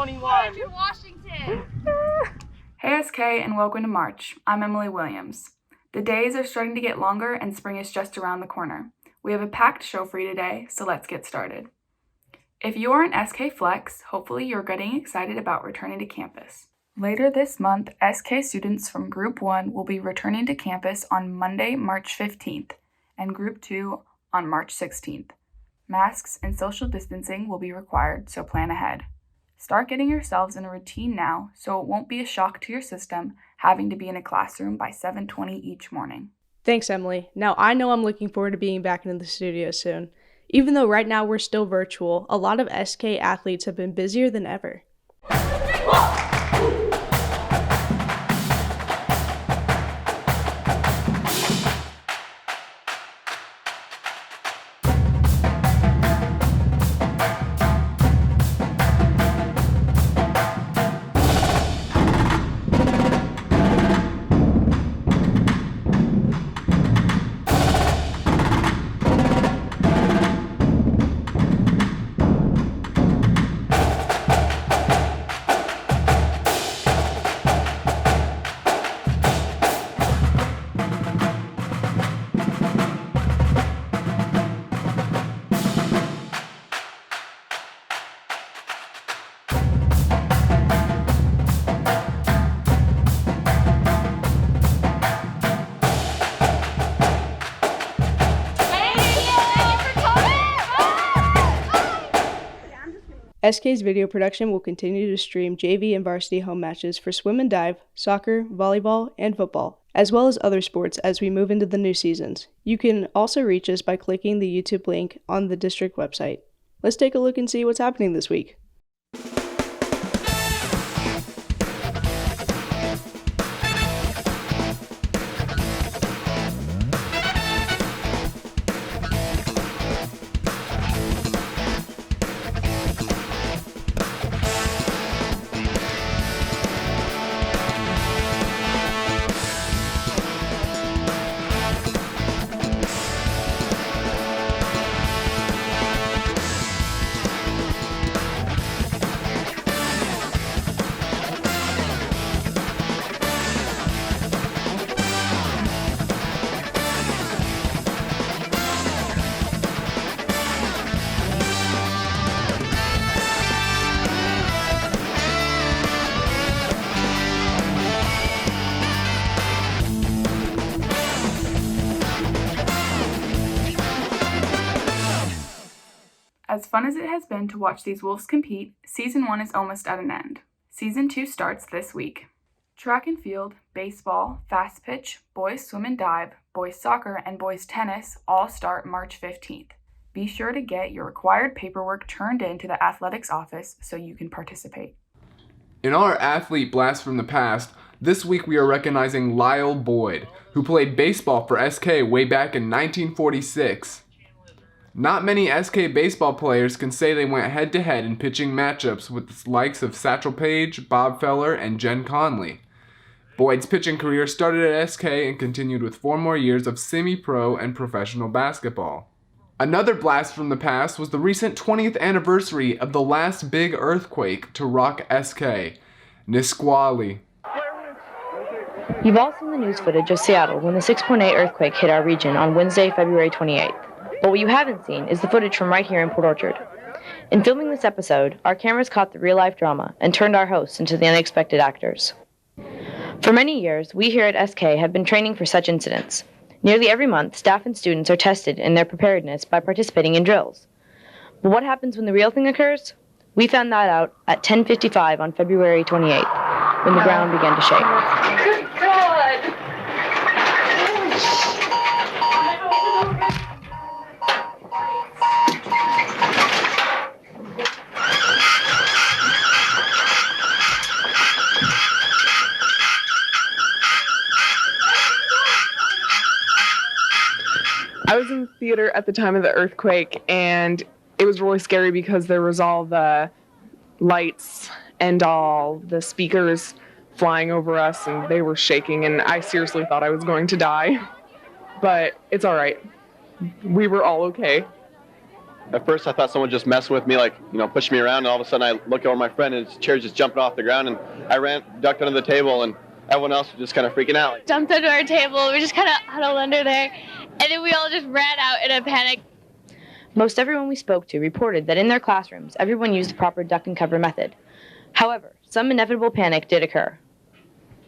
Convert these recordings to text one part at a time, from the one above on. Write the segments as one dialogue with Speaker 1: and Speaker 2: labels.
Speaker 1: 21. Washington.
Speaker 2: Hey SK and welcome to March. I'm Emily Williams. The days are starting to get longer and spring is just around the corner. We have a packed show for you today, so let's get started. If you are an SK Flex, hopefully you're getting excited about returning to campus. Later this month, SK students from Group 1 will be returning to campus on Monday, March 15th, and Group 2 on March 16th. Masks and social distancing will be required, so plan ahead. Start getting yourselves in a routine now so it won't be a shock to your system having to be in a classroom by 7:20 each morning.
Speaker 3: Thanks, Emily. Now I know I'm looking forward to being back in the studio soon. Even though right now we're still virtual, a lot of SK athletes have been busier than ever. SK's video production will continue to stream JV and varsity home matches for swim and dive, soccer, volleyball, and football, as well as other sports as we move into the new seasons. You can also reach us by clicking the YouTube link on the district website. Let's take a look and see what's happening this week.
Speaker 2: As fun as it has been to watch these Wolves compete, Season 1 is almost at an end. Season 2 starts this week. Track and field, baseball, fast pitch, boys swim and dive, boys soccer, and boys tennis all start March 15th. Be sure to get your required paperwork turned in to the athletics office so you can participate.
Speaker 4: In our athlete blast from the past, this week we are recognizing Lyle Boyd, who played baseball for SK way back in 1946. Not many SK baseball players can say they went head-to-head in pitching matchups with the likes of Satchel Paige, Bob Feller, and Jen Conley. Boyd's pitching career started at SK and continued with 4 more years of semi-pro and professional basketball. Another blast from the past was the recent 20th anniversary of the last big earthquake to rock SK, Nisqually.
Speaker 5: You've all seen the news footage of Seattle when the 6.8 earthquake hit our region on Wednesday, February 28th. But what you haven't seen is the footage from right here in Port Orchard. In filming this episode, our cameras caught the real-life drama and turned our hosts into the unexpected actors. For many years, we here at SK have been training for such incidents. Nearly every month, staff and students are tested in their preparedness by participating in drills. But what happens when the real thing occurs? We found that out at 10:55 on February 28th, when the ground began to shake.
Speaker 1: Good God!
Speaker 6: I was in the theater at the time of the earthquake, and it was really scary because there was all the lights and all the speakers flying over us, and they were shaking, and I seriously thought I was going to die. But it's all right. We were all okay.
Speaker 7: At first, I thought someone just messing with me, like, pushed me around, and all of a sudden I look over my friend, and his chair's just jumping off the ground, and I ducked under the table, and everyone else was just kind of freaking out.
Speaker 1: Jumped under our table. We just kind of huddled under there, and then we all just ran out in a panic.
Speaker 5: Most everyone we spoke to reported that in their classrooms, everyone used the proper duck and cover method. However, some inevitable panic did occur.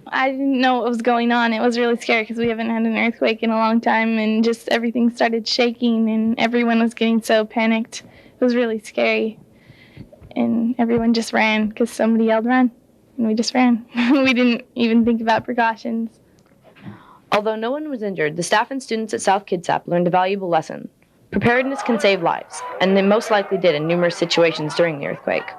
Speaker 8: I didn't know what was going on. It was really scary because we haven't had an earthquake in a long time, and just everything started shaking and everyone was getting so panicked. It was really scary. And everyone just ran because somebody yelled run, and we just ran. We didn't even think about precautions.
Speaker 5: Although no one was injured, the staff and students at South Kitsap learned a valuable lesson. Preparedness can save lives, and they most likely did in numerous situations during the earthquake.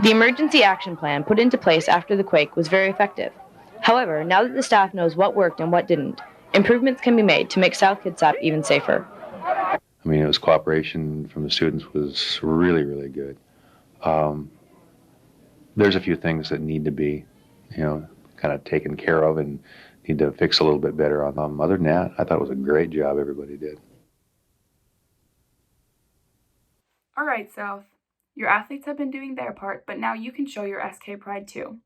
Speaker 5: The emergency action plan put into place after the quake was very effective. However, now that the staff knows what worked and what didn't, improvements can be made to make South Kitsap even safer.
Speaker 9: I mean, it was cooperation from the students was really, really good. There's a few things that need to be, kind of taken care of and need to fix a little bit better on them. Other than that, I thought it was a great job everybody did.
Speaker 2: All right, South. Your athletes have been doing their part, but now you can show your SK pride too.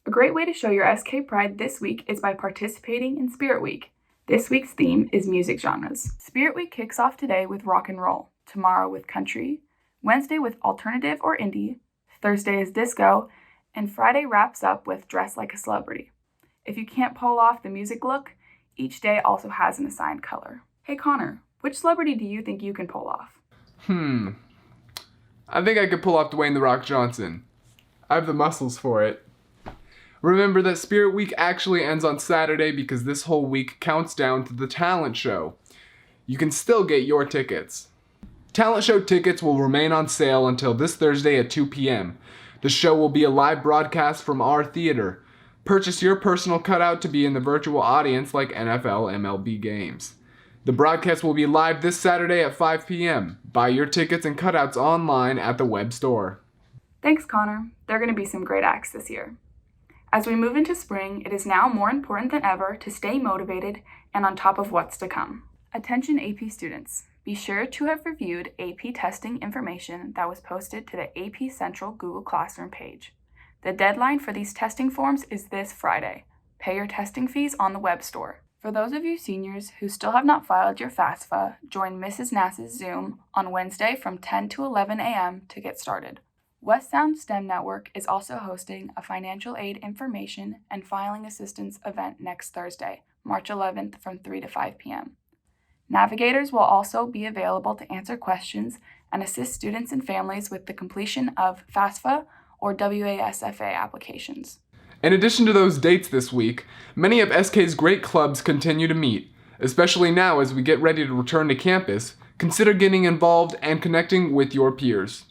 Speaker 2: A great way to show your SK pride this week is by participating in Spirit Week. This week's theme is music genres. Spirit Week kicks off today with rock and roll, tomorrow with country, Wednesday with alternative or indie, Thursday is disco, and Friday wraps up with dress like a celebrity. If you can't pull off the music look, each day also has an assigned color. Hey Connor, which celebrity do you think you can pull off?
Speaker 4: I think I could pull off Dwayne "The Rock" Johnson. I have the muscles for it. Remember that Spirit Week actually ends on Saturday because this whole week counts down to the talent show. You can still get your tickets. Talent show tickets will remain on sale until this Thursday at 2 p.m. The show will be a live broadcast from our theater. Purchase your personal cutout to be in the virtual audience like NFL, MLB games. The broadcast will be live this Saturday at 5 p.m. Buy your tickets and cutouts online at the web store.
Speaker 2: Thanks, Connor. There are going to be some great acts this year. As we move into spring, it is now more important than ever to stay motivated and on top of what's to come. Attention AP students. Be sure to have reviewed AP testing information that was posted to the AP Central Google Classroom page. The deadline for these testing forms is this Friday. Pay your testing fees on the web store. For those of you seniors who still have not filed your FASFA, join Mrs. Nass's Zoom on Wednesday from 10 to 11 a.m. to get started. West Sound STEM Network is also hosting a financial aid information and filing assistance event next Thursday, March 11th from 3 to 5 p.m. Navigators will also be available to answer questions and assist students and families with the completion of FASFA or WASFA applications.
Speaker 4: In addition to those dates this week, many of SK's great clubs continue to meet. Especially now as we get ready to return to campus, consider getting involved and connecting with your peers.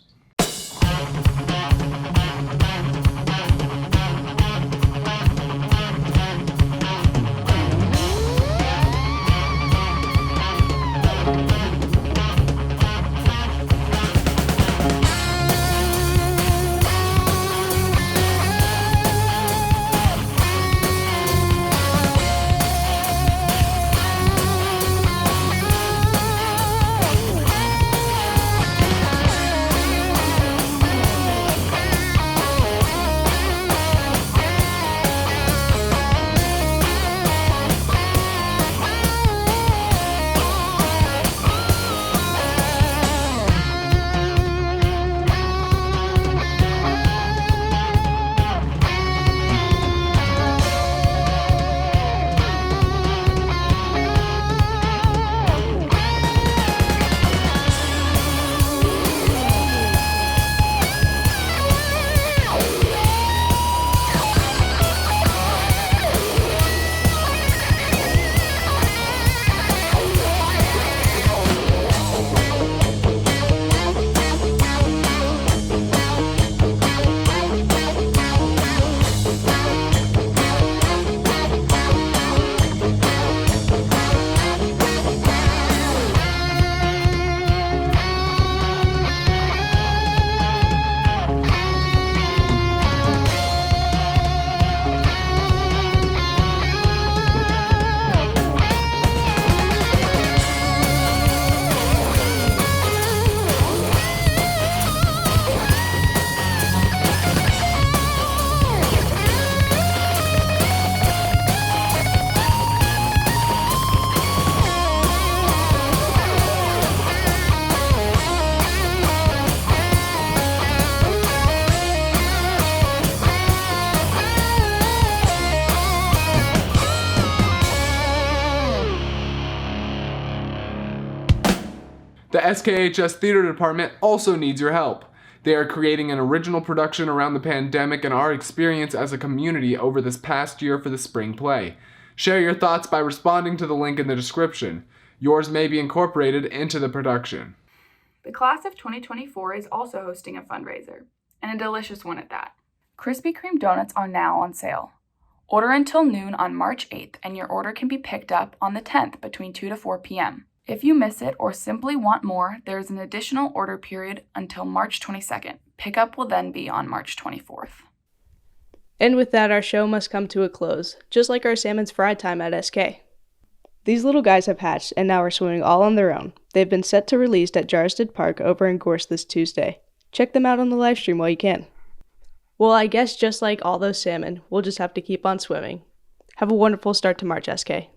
Speaker 4: The SKHS Theater Department also needs your help. They are creating an original production around the pandemic and our experience as a community over this past year for the spring play. Share your thoughts by responding to the link in the description. Yours may be incorporated into the production.
Speaker 2: The class of 2024 is also hosting a fundraiser, and a delicious one at that. Krispy Kreme donuts are now on sale. Order until noon on March 8th, and your order can be picked up on the 10th between 2 to 4 p.m. If you miss it or simply want more, there is an additional order period until March 22nd. Pickup will then be on March 24th.
Speaker 3: And with that, our show must come to a close, just like our salmon's fry time at SK. These little guys have hatched and now are swimming all on their own. They've been set to release at Jarstead Park over in Gorse this Tuesday. Check them out on the live stream while you can. Well, I guess just like all those salmon, we'll just have to keep on swimming. Have a wonderful start to March, SK.